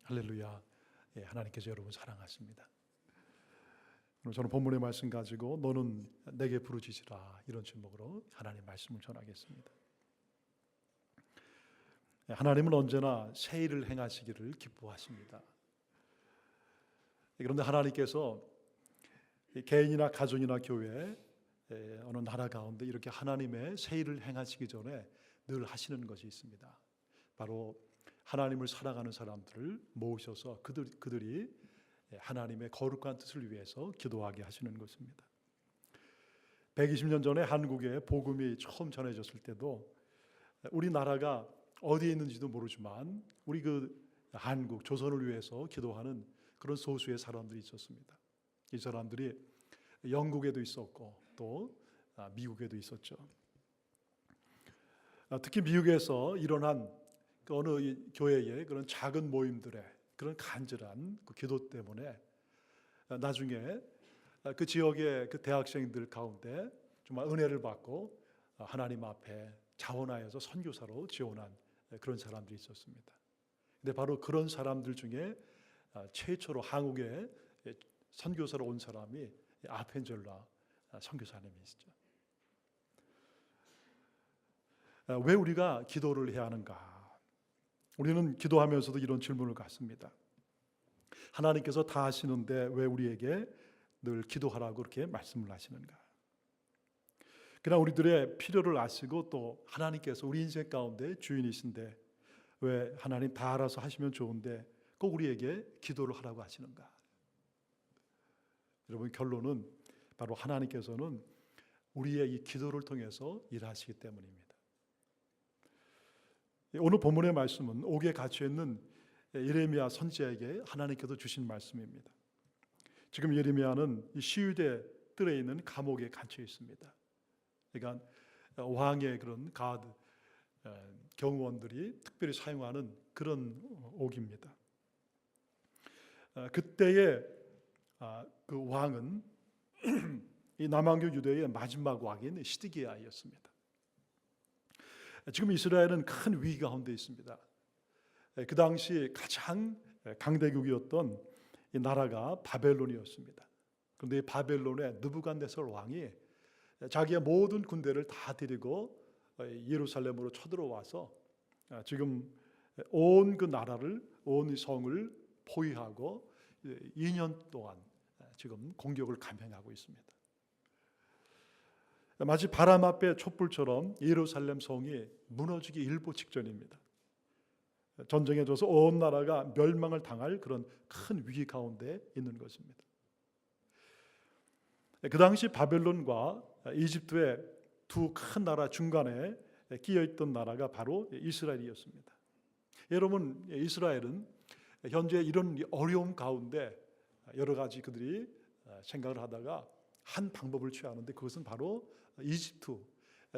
할렐루야. 예, 하나님께서 여러분 사랑하십니다. 저는 본문의 말씀 가지고 너는 내게 부르짖으라 이런 제목으로 하나님 말씀을 전하겠습니다. 하나님은 언제나 새 일을 행하시기를 기뻐하십니다. 그런데 하나님께서 개인이나 가정이나 교회 어느 나라 가운데 이렇게 하나님의 새 일을 행하시기 전에 늘 하시는 것이 있습니다. 바로 하나님을 사랑하는 사람들을 모으셔서 그들이 하나님의 거룩한 뜻을 위해서 기도하게 하시는 것입니다. 120년 전에 한국에 복음이 처음 전해졌을 때도 우리나라가 어디에 있는지도 모르지만 우리 한국 조선을 위해서 기도하는 그런 소수의 사람들이 있었습니다. 이 사람들이 영국에도 있었고 또 미국에도 있었죠. 특히 미국에서 일어난 어느 교회의 그런 작은 모임들의 그런 간절한 그 기도 때문에 나중에 그 지역의 그 대학생들 가운데 정말 은혜를 받고 하나님 앞에 자원하여서 선교사로 지원한 그런 사람들이 있었습니다. 근데 바로 그런 사람들 중에 최초로 한국에 선교사로 온 사람이 아펜젤라 선교사님이시죠. 왜 우리가 기도를 해야 하는가? 우리는 기도하면서도 이런 질문을 갖습니다. 하나님께서 다 하시는데 왜 우리에게 늘 기도하라고 그렇게 말씀을 하시는가? 그러나 우리들의 필요를 아시고 또 하나님께서 우리 인생 가운데 주인이신데 왜 하나님 다 알아서 하시면 좋은데 꼭 우리에게 기도를 하라고 하시는가? 여러분, 결론은 바로 하나님께서는 우리의 이 기도를 통해서 일하시기 때문입니다. 오늘 본문의 말씀은 옥에 갇혀 있는 예레미야 선지자에게 하나님께서 주신 말씀입니다. 지금 예레미야는 이 시위대 뜰에 있는 감옥에 갇혀 있습니다. 그러니까 왕의 그런 가드 경호원들이 특별히 사용하는 그런 옥입니다. 그때의 그 왕은 이 남왕교 유대의 마지막 왕인 시드기야였습니다. 지금 이스라엘은 큰 위기 가운데 있습니다. 그 당시 가장 강대국이었던 이 나라가 바벨론이었습니다. 그런데 이 바벨론의 느부갓네살 왕이 자기의 모든 군대를 다 데리고 예루살렘으로 쳐들어와서 지금 온 그 나라를, 온 성을 포위하고 2년 동안 지금 공격을 감행하고 있습니다. 마치 바람 앞에 촛불처럼 예루살렘 성이 무너지기 일보 직전입니다. 전쟁에 져서 온 나라가 멸망을 당할 그런 큰 위기 가운데 있는 것입니다. 그 당시 바벨론과 이집트의 두 큰 나라 중간에 끼어 있던 나라가 바로 이스라엘이었습니다. 여러분, 이스라엘은 현재 이런 어려움 가운데 여러 가지 그들이 생각을 하다가 한 방법을 취하는데 그것은 바로 이집트,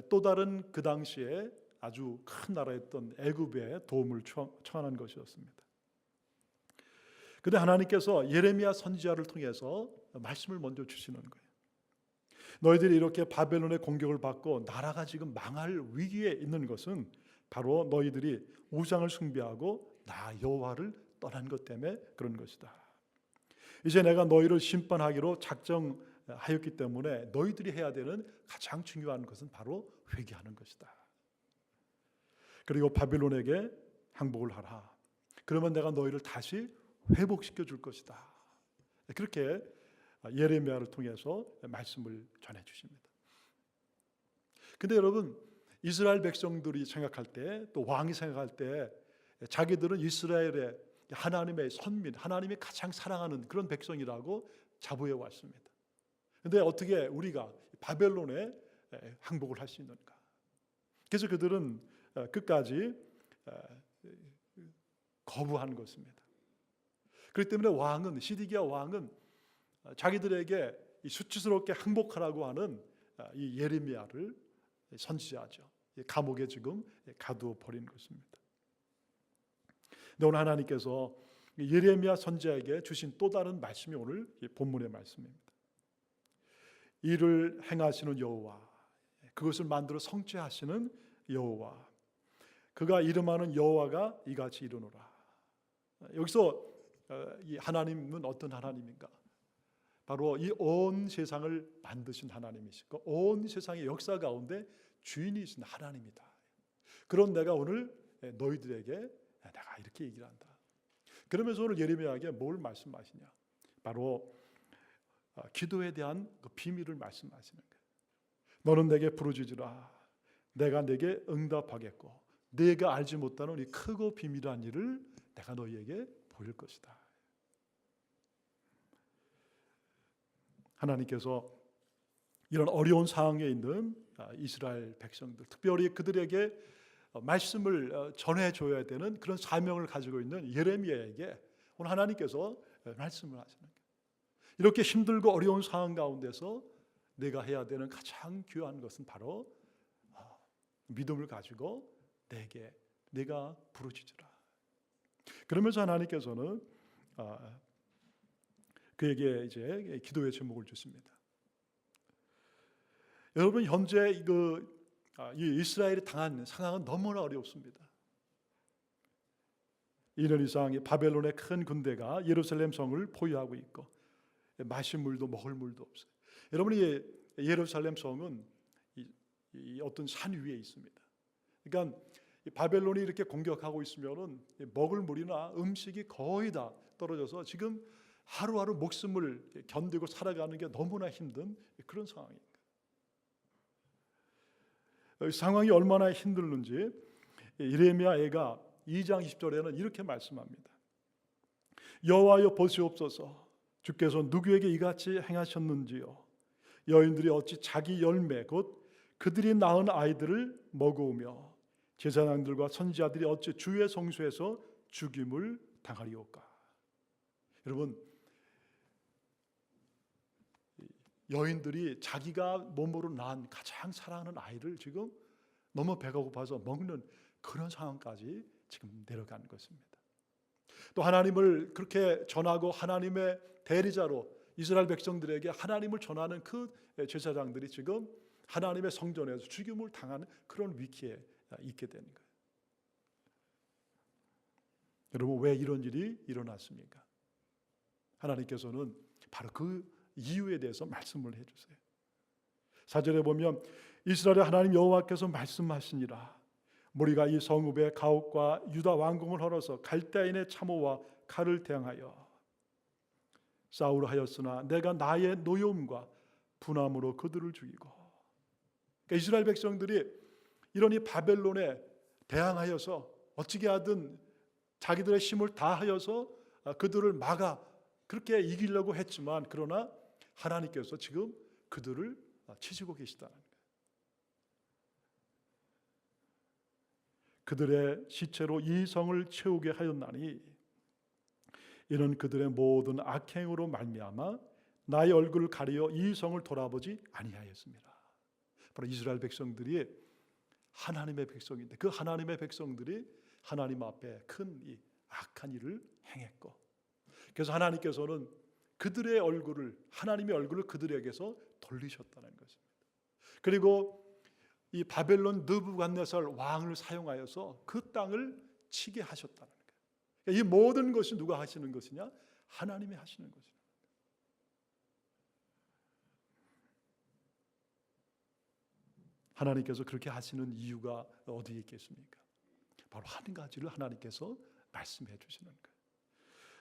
또 다른 그 당시에 아주 큰 나라였던 애굽의 도움을 청하는 것이었습니다. 그런데 하나님께서 예레미야 선지자를 통해서 말씀을 먼저 주시는 거예요. 너희들이 이렇게 바벨론의 공격을 받고 나라가 지금 망할 위기에 있는 것은 바로 너희들이 우상을 숭배하고 나 여호와를 떠난 것 때문에 그런 것이다. 이제 내가 너희를 심판하기로 작정하였기 때문에 너희들이 해야 되는 가장 중요한 것은 바로 회개하는 것이다. 그리고 바벨론에게 항복을 하라. 그러면 내가 너희를 다시 회복시켜 줄 것이다. 그렇게 예레미야를 통해서 말씀을 전해 주십니다. 근데 여러분, 이스라엘 백성들이 생각할 때, 또 왕이 생각할 때 자기들은 이스라엘의 하나님의 선민, 하나님이 가장 사랑하는 그런 백성이라고 자부해 왔습니다. 그런데 어떻게 우리가 바벨론에 항복을 할 수 있는가? 그래서 그들은 끝까지 거부한 것입니다. 그렇기 때문에 왕은, 시드기야 왕은 자기들에게 수치스럽게 항복하라고 하는 이 예레미야를 선지자죠. 감옥에 지금 가두어 버린 것입니다. 근데 오늘 하나님께서 예레미야 선지자에게 주신 또 다른 말씀이 오늘 본문의 말씀입니다. 이를 행하시는 여호와, 그것을 만들어 성취하시는 여호와, 그가 이름하는 여호와가 이같이 이르노라. 여기서 이 하나님은 어떤 하나님인가? 바로 이 온 세상을 만드신 하나님이시고 온 세상의 역사 가운데 주인이신 하나님이다. 그런 내가 오늘 너희들에게 내가 이렇게 얘기를 한다. 그러면서 오늘 예레미야에게 뭘 말씀하시냐? 바로 기도에 대한 그 비밀을 말씀하시는 거예요. 너는 내게 부르짖으라. 내가 내게 응답하겠고 네가 알지 못하는 이 크고 비밀한 일을 내가 너희에게 보일 것이다. 하나님께서 이런 어려운 상황에 있는 이스라엘 백성들, 특별히 그들에게 말씀을 전해줘야 되는 그런 사명을 가지고 있는 예레미야에게 오늘 하나님께서 말씀을 하시는 거예요. 이렇게 힘들고 어려운 상황 가운데서 내가 해야 되는 가장 귀한 것은 바로 믿음을 가지고 내가 부르짖으라. 그러면서 하나님께서는 그에게 이제 기도의 제목을 주십니다. 여러분 현재 이 이스라엘이 당한 상황은 너무나 어렵습니다. 2년 이상 바벨론의 큰 군대가 예루살렘 성을 포위하고 있고 마실 물도 먹을 물도 없어요. 여러분 이 예루살렘 성은 이 어떤 산 위에 있습니다. 그러니까 바벨론이 이렇게 공격하고 있으면은 먹을 물이나 음식이 거의 다 떨어져서 지금 하루하루 목숨을 견디고 살아가는 게 너무나 힘든 그런 상황입니다. 상황이 얼마나 힘들는지 예레미야가 2장 20절에는 이렇게 말씀합니다. 여호와여 보시옵소서. 주께서 누구에게 이같이 행하셨는지요. 여인들이 어찌 자기 열매 곧 그들이 낳은 아이들을 먹어오며 제사장들과 선지자들이 어찌 주의 성소에서 죽임을 당하리오까. 여러분 여인들이 자기가 몸으로 낳은 가장 사랑하는 아이를 지금 너무 배가 고파서 먹는 그런 상황까지 지금 내려가는 것입니다. 또 하나님을 그렇게 전하고 하나님의 대리자로 이스라엘 백성들에게 하나님을 전하는 그 제사장들이 지금 하나님의 성전에서 죽임을 당하는 그런 위기에 있게 되는 거예요. 여러분 왜 이런 일이 일어났습니까? 하나님께서는 바로 그 이유에 대해서 말씀을 해주세요. 4절에 보면 이스라엘의 하나님 여호와께서 말씀하시니라. 무리가 이 성읍의 가옥과 유다 왕궁을 헐어서 갈대인의 참호와 칼을 대항하여 싸우려 하였으나 내가 나의 노여움과 분함으로 그들을 죽이고. 그러니까 이스라엘 백성들이 이런 이 바벨론에 대항하여서 어찌게 하든 자기들의 힘을 다하여서 그들을 막아 그렇게 이기려고 했지만 그러나 하나님께서 지금 그들을 치시고 계시다는 거예요. 그들의 시체로 이 성을 채우게 하였나니 이는 그들의 모든 악행으로 말미암아 나의 얼굴을 가리어 이 성을 돌아보지 아니하였습니다. 바로 이스라엘 백성들이 하나님의 백성인데 그 하나님의 백성들이 하나님 앞에 큰 이 악한 일을 행했고 그래서 하나님께서는 그들의 얼굴을 하나님의 얼굴을 그들에게서 돌리셨다는 것입니다. 그리고 이 바벨론 느부갓네살 왕을 사용하여서 그 땅을 치게 하셨다는 거예요. 이 모든 것이 누가 하시는 것이냐? 하나님이 하시는 것이냐. 하나님께서 그렇게 하시는 이유가 어디에 있겠습니까? 바로 한 가지를 하나님께서 말씀해 주시는 거예요.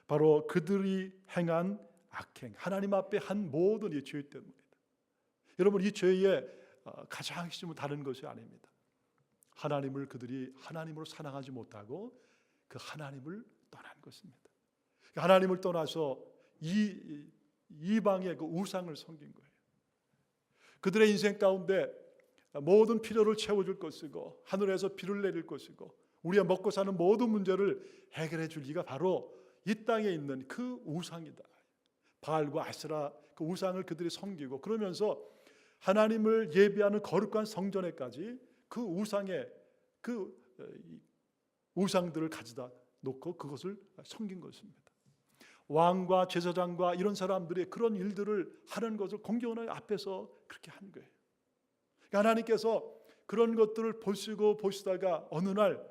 바로 그들이 행한 악행, 하나님 앞에 한 모든 이 죄 때문이다. 여러분 이 죄의 가장 핵심은 다른 것이 아닙니다. 하나님을 그들이 하나님으로 사랑하지 못하고 그 하나님을 떠난 것입니다. 하나님을 떠나서 이방의 그 우상을 섬긴 거예요. 그들의 인생 가운데 모든 필요를 채워줄 것이고 하늘에서 비를 내릴 것이고 우리가 먹고 사는 모든 문제를 해결해 줄 리가 바로 이 땅에 있는 그 우상이다. 바알과 아세라 그 우상을 그들이 섬기고 그러면서 하나님을 예배하는 거룩한 성전에까지 그 우상의 그 우상들을 가져다 놓고 그것을 섬긴 것입니다. 왕과 제사장과 이런 사람들이 그런 일들을 하는 것을 공경하는 앞에서 그렇게 한 거예요. 그러니까 하나님께서 그런 것들을 보시다가 어느 날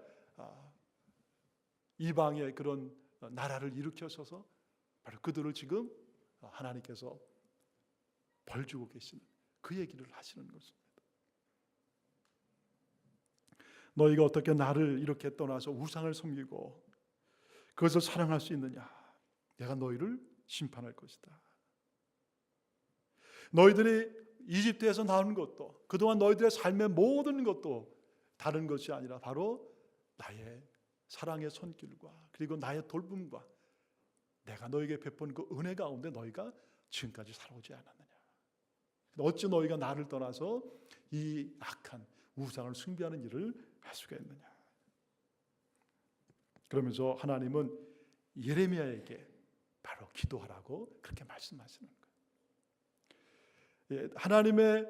이방의 그런 나라를 일으켜셔서 바로 그들을 지금 하나님께서 벌 주고 계시는 그 얘기를 하시는 것입니다. 너희가 어떻게 나를 이렇게 떠나서 우상을 섬기고 그것을 사랑할 수 있느냐? 내가 너희를 심판할 것이다. 너희들이 이집트에서 나온 것도 그동안 너희들의 삶의 모든 것도 다른 것이 아니라 바로 나의 사랑의 손길과 그리고 나의 돌봄과 내가 너에게 베푼 그 은혜 가운데 너희가 지금까지 살아오지 않았느냐? 어찌 너희가 나를 떠나서 이 악한 우상을 숭배하는 일을 할 수가 있느냐? 그러면서 하나님은 예레미야에게 바로 기도하라고 그렇게 말씀하시는 거예요. 하나님의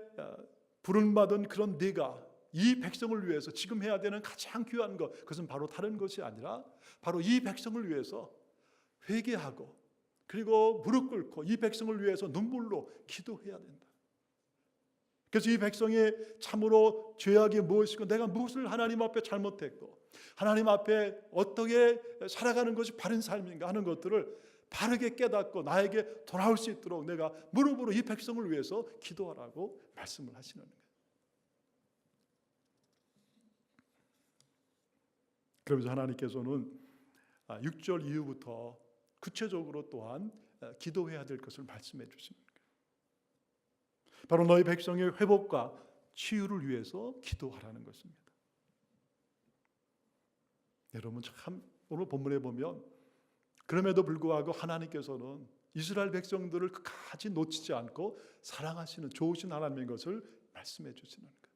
부름받은 그런 네가 이 백성을 위해서 지금 해야 되는 가장 귀한 것, 그것은 바로 다른 것이 아니라 바로 이 백성을 위해서 회개하고 그리고 무릎 꿇고 이 백성을 위해서 눈물로 기도해야 된다. 그래서 이 백성이 참으로 죄악이 무엇이고 내가 무엇을 하나님 앞에 잘못했고 하나님 앞에 어떻게 살아가는 것이 바른 삶인가 하는 것들을 바르게 깨닫고 나에게 돌아올 수 있도록 내가 무릎으로 이 백성을 위해서 기도하라고 말씀을 하시는 거예요. 그러면서 하나님께서는 6절 이후부터 구체적으로 또한 기도해야 될 것을 말씀해 주시는 거예요. 바로 너희 백성의 회복과 치유를 위해서 기도하라는 것입니다. 여러분 참 오늘 본문에 보면 그럼에도 불구하고 하나님께서는 이스라엘 백성들을 끝까지 놓치지 않고 사랑하시는 좋으신 하나님인 것을 말씀해 주시는 거예요.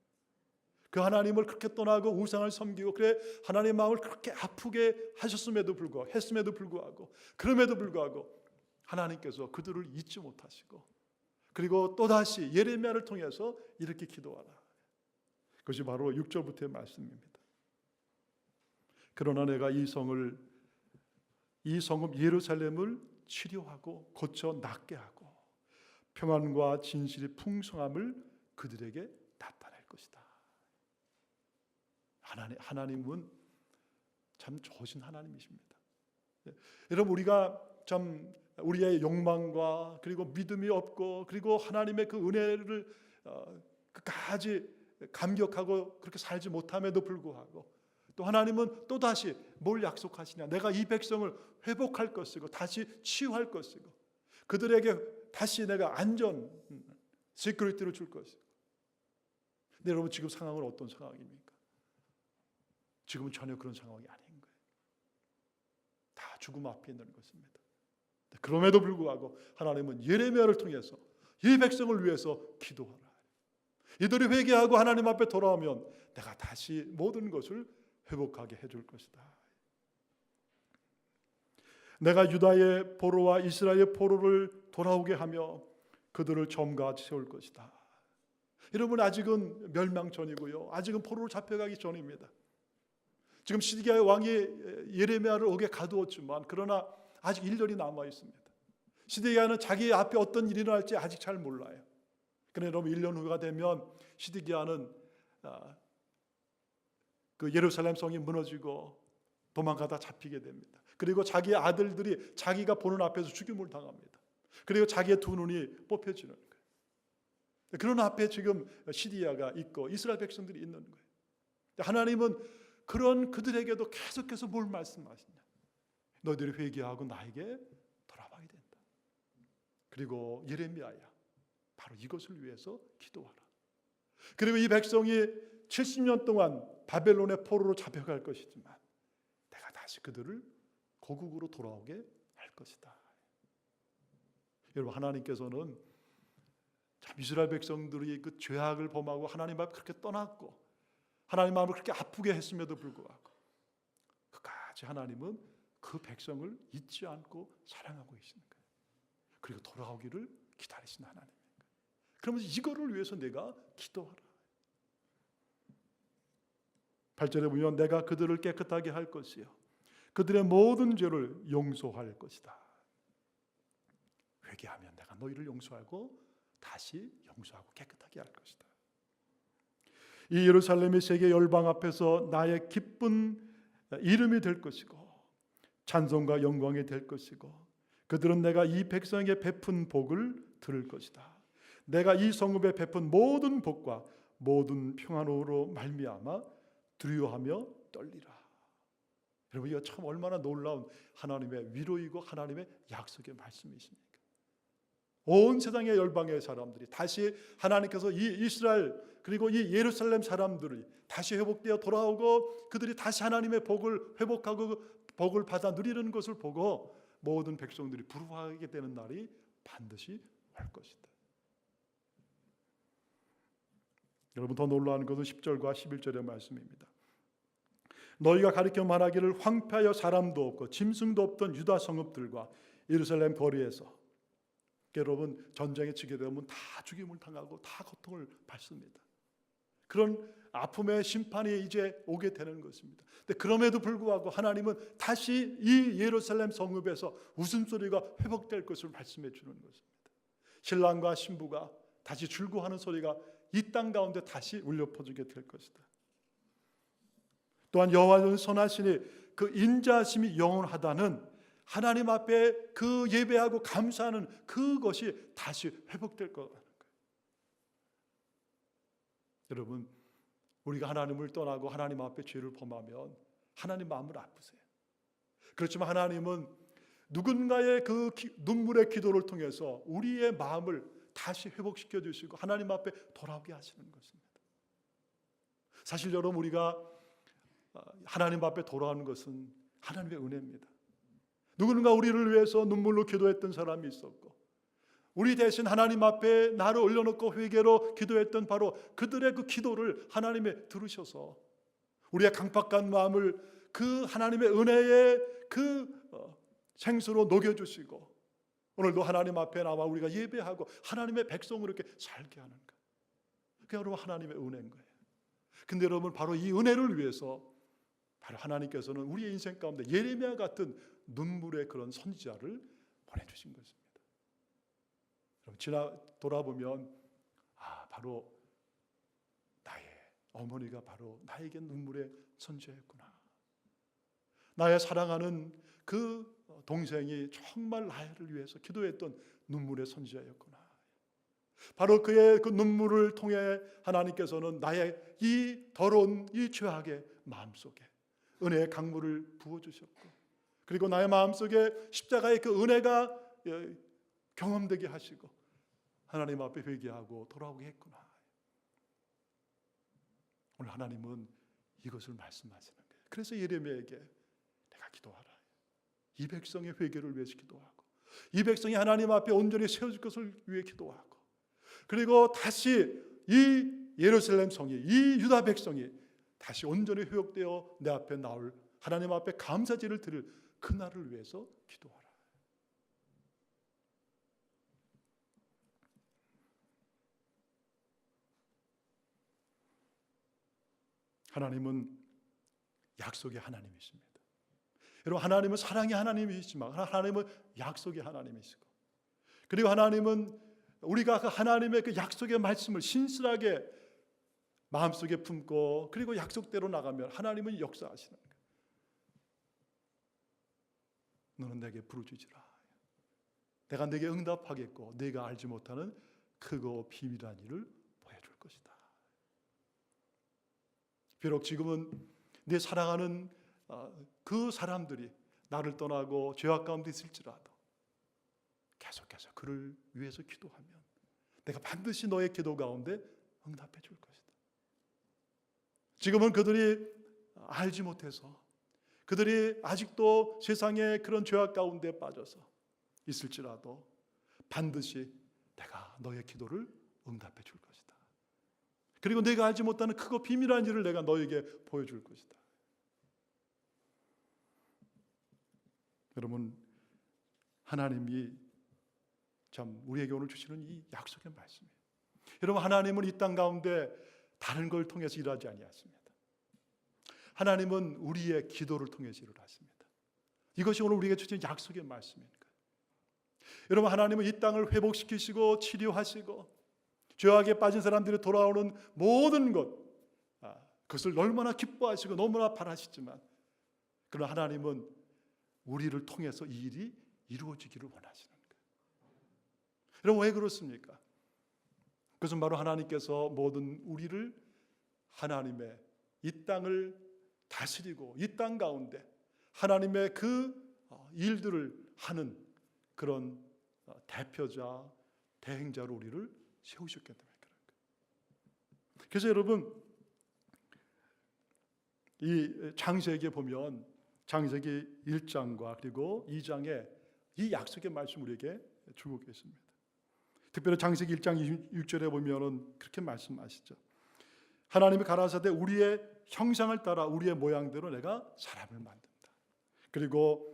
그 하나님을 그렇게 떠나고 우상을 섬기고 그래 하나님의 마음을 그렇게 아프게 하셨음에도 불구하고 했음에도 불구하고 그럼에도 불구하고 하나님께서 그들을 잊지 못하시고 그리고 또다시 예레미야를 통해서 이렇게 기도하라. 그것이 바로 6절부터의 말씀입니다. 그러나 내가 이 성읍 예루살렘을 치료하고 고쳐 낫게 하고 평안과 진실이 풍성함을 그들에게 나타낼 것이다. 하나님은 참 좋으신 하나님이십니다. 여러분 우리가 참 우리의 욕망과 그리고 믿음이 없고 그리고 하나님의 그 은혜를 끝까지 감격하고 그렇게 살지 못함에도 불구하고 또 하나님은 또다시 뭘 약속하시냐? 내가 이 백성을 회복할 것이고 다시 치유할 것이고 그들에게 다시 내가 안전 시큐리티를 줄 것이고. 근데 여러분 지금 상황은 어떤 상황입니까? 지금은 전혀 그런 상황이 아닌 거예요. 다 죽음 앞에 있는 것입니다. 그럼에도 불구하고 하나님은 예레미야를 통해서 이 백성을 위해서 기도하라. 이들이 회개하고 하나님 앞에 돌아오면 내가 다시 모든 것을 회복하게 해줄 것이다. 내가 유다의 포로와 이스라엘의 포로를 돌아오게 하며 그들을 점가 세울 것이다. 여러분 아직은 멸망 전이고요. 아직은 포로로 잡혀가기 전입니다. 지금 시드기야 왕이 예레미야를 옥에 가두었지만 그러나 아직 1년이 남아 있습니다. 시드기야는 자기 앞에 어떤 일이 일어날지 아직 잘 몰라요. 그런데 여러분 1년 후가 되면 시드기야는 그 예루살렘 성이 무너지고 도망가다 잡히게 됩니다. 그리고 자기의 아들들이 자기가 보는 앞에서 죽임을 당합니다. 그리고 자기의 두 눈이 뽑혀지는 거예요. 그런 앞에 지금 시드기야가 있고 이스라엘 백성들이 있는 거예요. 하나님은 그런 그들에게도 계속해서 뭘 말씀하시냐? 너희들이 회개하고 나에게 돌아와야 된다. 그리고 예레미야야, 바로 이것을 위해서 기도하라. 그리고 이 백성이 70년 동안 바벨론의 포로로 잡혀갈 것이지만 내가 다시 그들을 고국으로 돌아오게 할 것이다. 여러분 하나님께서는 참 이스라엘 백성들이 그 죄악을 범하고 하나님 앞에 그렇게 떠났고 하나님 마음을 그렇게 아프게 했음에도 불구하고 끝까지 하나님은 그 백성을 잊지 않고 사랑하고 계시는 거예요. 그리고 돌아오기를 기다리시는 하나님입니다. 그러면서 이거를 위해서 내가 기도하라. 8절에 보면 내가 그들을 깨끗하게 할 것이요 그들의 모든 죄를 용서할 것이다. 회개하면 내가 너희를 용서하고 다시 용서하고 깨끗하게 할 것이다. 이 예루살렘이 세계 열방 앞에서 나의 기쁜 이름이 될 것이고 찬송과 영광이 될 것이고 그들은 내가 이 백성에게 베푼 복을 들을 것이다. 내가 이 성읍에 베푼 모든 복과 모든 평안으로 말미암아 두려워하며 떨리라. 여러분, 이거 참 얼마나 놀라운 하나님의 위로이고 하나님의 약속의 말씀이십니까? 온 세상의 열방의 사람들이 다시 하나님께서 이 이스라엘 그리고 이 예루살렘 사람들이 다시 회복되어 돌아오고 그들이 다시 하나님의 복을 회복하고 복을 받아 누리는 것을 보고 모든 백성들이 부러워하게 되는 날이 반드시 올 것이다. 여러분, 더 놀라운 것은 10절과 11절의 말씀입니다. 너희가 가리켜 말하기를 황폐하여 사람도 없고 짐승도 없던 유다 성읍들과 예루살렘 거리에서, 여러분, 전쟁에 치게 되면 다 죽임을 당하고 다 고통을 받습니다. 그런 아픔의 심판이 이제 오게 되는 것입니다. 근데 그럼에도 불구하고 하나님은 다시 이 예루살렘 성읍에서 웃음소리가 회복될 것을 말씀해 주는 것입니다. 신랑과 신부가 다시 즐거워하는 소리가 이 땅 가운데 다시 울려 퍼지게 될 것이다. 또한 여호와는 선하시니 그 인자하심이 영원하다는 하나님 앞에 그 예배하고 감사하는 그것이 다시 회복될 거라는 거예요. 여러분, 우리가 하나님을 떠나고 하나님 앞에 죄를 범하면 하나님 마음을 아프세요. 그렇지만 하나님은 누군가의 그 눈물의 기도를 통해서 우리의 마음을 다시 회복시켜 주시고 하나님 앞에 돌아오게 하시는 것입니다. 사실 여러분, 우리가 하나님 앞에 돌아오는 것은 하나님의 은혜입니다. 누군가 우리를 위해서 눈물로 기도했던 사람이 있었고 우리 대신 하나님 앞에 나를 올려놓고 회개로 기도했던 바로 그들의 그 기도를 하나님이 들으셔서 우리의 강팍한 마음을 그 하나님의 은혜의 그 생수로 녹여주시고 오늘도 하나님 앞에 나와 우리가 예배하고 하나님의 백성으로 이렇게 살게 하는 거예요. 그게 여러분 하나님의 은혜인 거예요. 근데 여러분, 바로 이 은혜를 위해서 바로 하나님께서는 우리의 인생 가운데 예레미야 같은 눈물의 그런 선지자를 보내주신 것입니다. 돌아보면 바로 나의 어머니가 바로 나에게 눈물의 선지자였구나. 나의 사랑하는 그 동생이 정말 나를 위해서 기도했던 눈물의 선지자였구나. 바로 그의 그 눈물을 통해 하나님께서는 나의 이 더러운 이 죄악의 마음속에 은혜의 강물을 부어주셨고 그리고 나의 마음속에 십자가의 그 은혜가 경험되게 하시고 하나님 앞에 회개하고 돌아오게 했구나. 오늘 하나님은 이것을 말씀하시는 거예요. 그래서 예레미야에게 내가 기도하라. 이 백성의 회개를 위해서 기도하고 이 백성이 하나님 앞에 온전히 세워질 것을 위해 기도하고 그리고 다시 이 예루살렘 성이 이 유다 백성이 다시 온전히 회복되어 내 앞에 나올 하나님 앞에 감사제를 드릴 그날을 위해서 기도하라. 하나님은 약속의 하나님이십니다. 여러분, 하나님은 사랑의 하나님이시지만 하나님은 약속의 하나님이시고 그리고 하나님은 우리가 그 하나님의 그 약속의 말씀을 신실하게 마음속에 품고 그리고 약속대로 나가면 하나님은 역사하시는 거예요. 너는 내게 부르짖으라. 내가 내게 응답하겠고 내가 알지 못하는 크고 비밀한 일을 보여줄 것이다. 비록 지금은 내 사랑하는 그 사람들이 나를 떠나고 죄악 가운데 있을지라도 계속해서 그를 위해서 기도하면 내가 반드시 너의 기도 가운데 응답해 줄 것이다. 지금은 그들이 알지 못해서 그들이 아직도 세상의 그런 죄악 가운데 빠져서 있을지라도 반드시 내가 너의 기도를 응답해 줄 것이다. 그리고 내가 알지 못하는 크고 비밀한 일을 내가 너에게 보여줄 것이다. 여러분, 하나님이 참 우리에게 오늘 주시는 이 약속의 말씀이에요. 여러분, 하나님은 이 땅 가운데 다른 걸 통해서 일하지 아니하십니다. 하나님은 우리의 기도를 통해서 일을 하십니다. 이것이 오늘 우리에게 주신 약속의 말씀입니다. 여러분, 하나님은 이 땅을 회복시키시고 치료하시고 죄악에 빠진 사람들이 돌아오는 모든 것, 그것을 얼마나 기뻐하시고 너무나 바라시지만 그러나 하나님은 우리를 통해서 이 일이 이루어지기를 원하시는 거예요. 여러분, 왜 그렇습니까? 그것은 바로 하나님께서 모든 우리를 하나님의 이 땅을 다스리고 이 땅 가운데 하나님의 그 일들을 하는 그런 대표자, 대행자로 우리를 세우셨기 때문에 그런 거예요. 그래서 여러분, 이 창세기에 보면 창세기 1장과 그리고 2장에 이 약속의 말씀 우리에게 주고 계십니다. 특별히 창세기 1장 6절에 보면은 그렇게 말씀하시죠. 하나님이 가라사대 우리의 형상을 따라 우리의 모양대로 내가 사람을 만든다. 그리고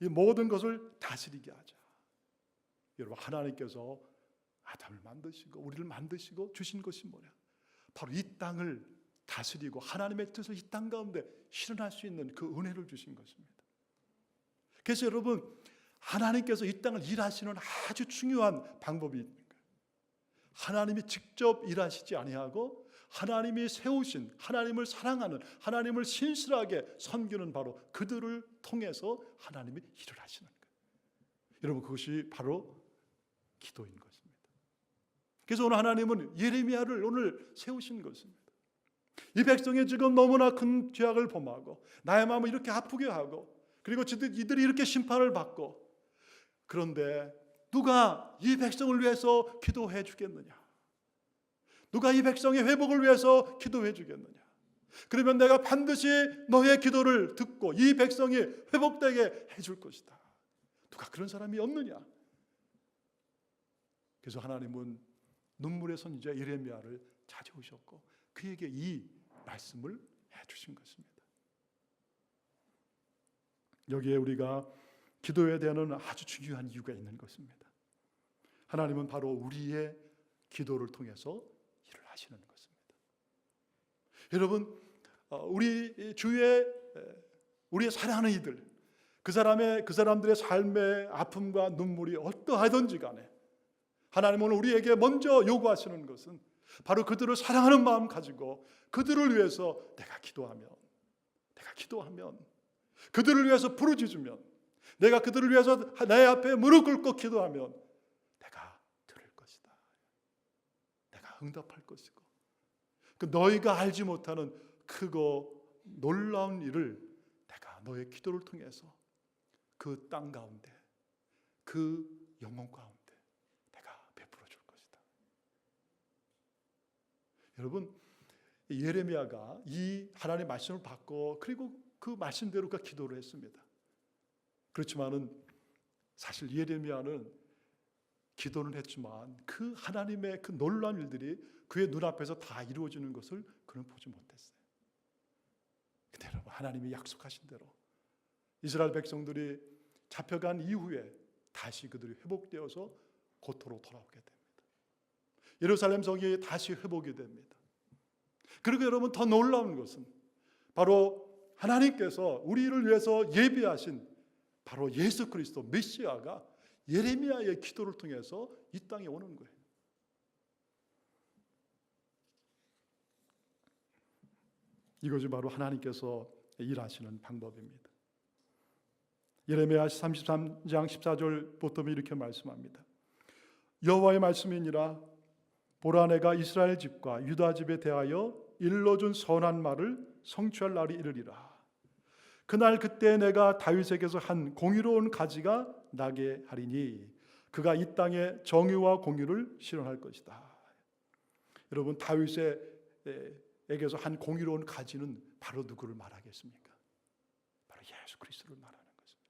이 모든 것을 다스리게 하자. 여러분, 하나님께서 아담을 만드시고 우리를 만드시고 주신 것이 뭐냐? 바로 이 땅을 다스리고 하나님의 뜻을 이 땅 가운데 실현할 수 있는 그 은혜를 주신 것입니다. 그래서 여러분, 하나님께서 이 땅을 일하시는 아주 중요한 방법이 있는 거예요. 하나님이 직접 일하시지 아니하고 하나님이 세우신, 하나님을 사랑하는, 하나님을 신실하게 섬기는 바로 그들을 통해서 하나님이 일을 하시는 거예요. 여러분, 그것이 바로 기도인 것입니다. 그래서 오늘 하나님은 예레미야를 오늘 세우신 것입니다. 이 백성이 지금 너무나 큰 죄악을 범하고 나의 마음을 이렇게 아프게 하고 그리고 이들이 이렇게 심판을 받고, 그런데 누가 이 백성을 위해서 기도해 주겠느냐? 누가 이 백성의 회복을 위해서 기도해 주겠느냐? 그러면 내가 반드시 너의 기도를 듣고 이 백성이 회복되게 해줄 것이다. 누가 그런 사람이 없느냐? 그래서 하나님은 눈물의 선지자 예레미야를 찾아오셨고 그에게 이 말씀을 해주신 것입니다. 여기에 우리가 기도해야 되는 아주 중요한 이유가 있는 것입니다. 하나님은 바로 우리의 기도를 통해서 일을 하시는 것입니다. 여러분, 우리 주위에 우리의 사랑하는 이들, 그 사람들의 삶의 아픔과 눈물이 어떠하든지 간에 하나님은 우리에게 먼저 요구하시는 것은 바로 그들을 사랑하는 마음 가지고 그들을 위해서 내가 기도하면 그들을 위해서 부르짖으면 내가 그들을 위해서 내 앞에 무릎 꿇고 기도하면 내가 들을 것이다. 내가 응답할 것이고 그 너희가 알지 못하는 크고 놀라운 일을 내가 너의 기도를 통해서 그 땅 가운데 그 영혼 가운데 내가 베풀어 줄 것이다. 여러분, 예레미야가 이 하나님의 말씀을 받고 그리고 그 말씀대로 그 기도를 했습니다. 그렇지만은 사실 예레미야는 기도는 했지만 그 하나님의 그 놀라운 일들이 그의 눈앞에서 다 이루어지는 것을 그는 보지 못했어요. 근데 여러분, 하나님이 약속하신 대로 이스라엘 백성들이 잡혀간 이후에 다시 그들이 회복되어서 고토로 돌아오게 됩니다. 예루살렘 성이 다시 회복이 됩니다. 그리고 여러분, 더 놀라운 것은 바로 하나님께서 우리를 위해서 예비하신 바로 예수 그리스도 메시아가 예레미야의 기도를 통해서 이 땅에 오는 거예요. 이것이 바로 하나님께서 일하시는 방법입니다. 예레미야 33장 14절부터 이렇게 말씀합니다. 여호와의 말씀이니라. 보라, 내가 이스라엘 집과 유다 집에 대하여 일러준 선한 말을 성취할 날이 이르리라. 그날 그때 내가 다윗에게서 한 공의로운 가지가 나게 하리니 그가 이 땅에 정의와 공의를 실현할 것이다. 여러분, 다윗에게서 한 공의로운 가지는 바로 누구를 말하겠습니까? 바로 예수 그리스도를 말하는 것입니다.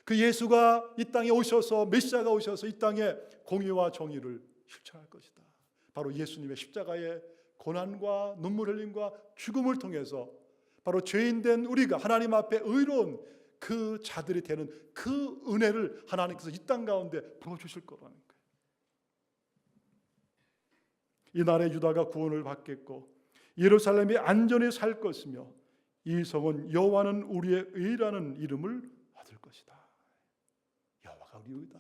그 예수가 이 땅에 오셔서, 메시아가 오셔서 이 땅에 공의와 정의를 실천할 것이다. 바로 예수님의 십자가의 고난과 눈물 흘림과 죽음을 통해서 바로 죄인된 우리가 하나님 앞에 의로운 그 자들이 되는 그 은혜를 하나님께서 이 땅 가운데 부어주실 거라는 거예요. 이날에 유다가 구원을 받겠고 예루살렘이 안전히 살 것이며 이 성은 여호와는 우리의 의라는 이름을 얻을 것이다. 여호와가 우리 의다.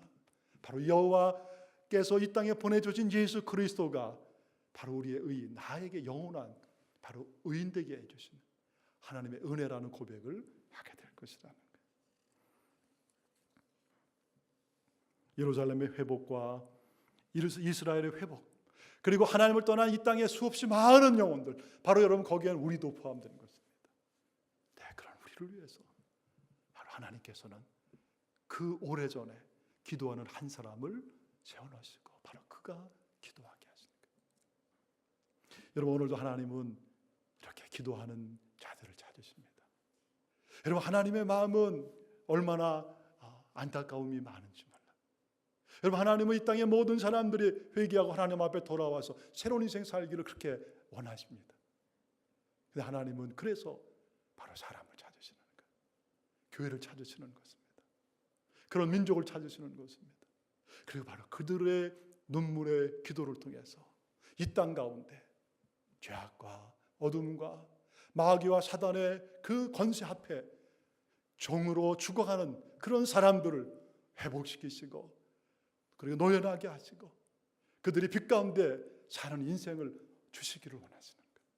바로 여호와께서 이 땅에 보내주신 예수 그리스도가 바로 우리의 의, 나에게 영원한 바로 의인되게 해주신 하나님의 은혜라는 고백을 하게 될 것이라는 거예요. 예루살렘의 회복과 이스라엘의 회복, 그리고 하나님을 떠난 이 땅에 수없이 많은 영혼들, 바로 여러분 거기에는 우리도 포함되는 것입니다. 네, 그런 우리를 위해서 바로 하나님께서는 그 오래전에 기도하는 한 사람을 세워놓으시고 바로 그가 기도하게 하시는 거예요. 여러분, 오늘도 하나님은 이렇게 기도하는 자들을 찾으십니다. 여러분, 하나님의 마음은 얼마나 안타까움이 많은지 몰라요. 여러분, 하나님은 이 땅의 모든 사람들이 회개하고 하나님 앞에 돌아와서 새로운 인생 살기를 그렇게 원하십니다. 근데 하나님은 그래서 바로 사람을 찾으시는 거예요. 교회를 찾으시는 것입니다. 그런 민족을 찾으시는 것입니다. 그리고 바로 그들의 눈물의 기도를 통해서 이 땅 가운데 죄악과 어둠과 마귀와 사단의 그 권세 앞에 종으로 죽어가는 그런 사람들을 회복시키시고, 그리고 노연하게 하시고 그들이 빛 가운데 사는 인생을 주시기를 원하시는 거예요.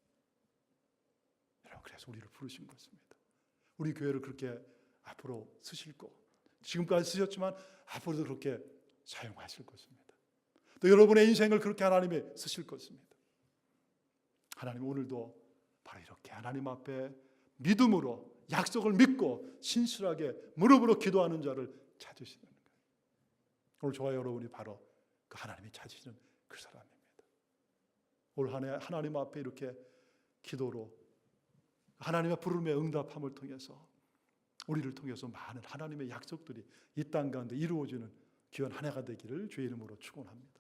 여러분, 그래서 우리를 부르신 것입니다. 우리 교회를 그렇게 앞으로 쓰실 거, 지금까지 쓰셨지만 앞으로도 그렇게 사용하실 것입니다. 또 여러분의 인생을 그렇게 하나님이 쓰실 것입니다. 하나님 오늘도 바로 이렇게 하나님 앞에 믿음으로 약속을 믿고 신실하게 무릎으로 기도하는 자를 찾으시는 거예요. 오늘 저와 여러분이 바로 그 하나님이 찾으시는 그 사람입니다. 올 한 해 하나님 앞에 이렇게 기도로 하나님의 부름에 응답함을 통해서 우리를 통해서 많은 하나님의 약속들이 이 땅 가운데 이루어지는 귀한 한 해가 되기를 주의 이름으로 축원합니다.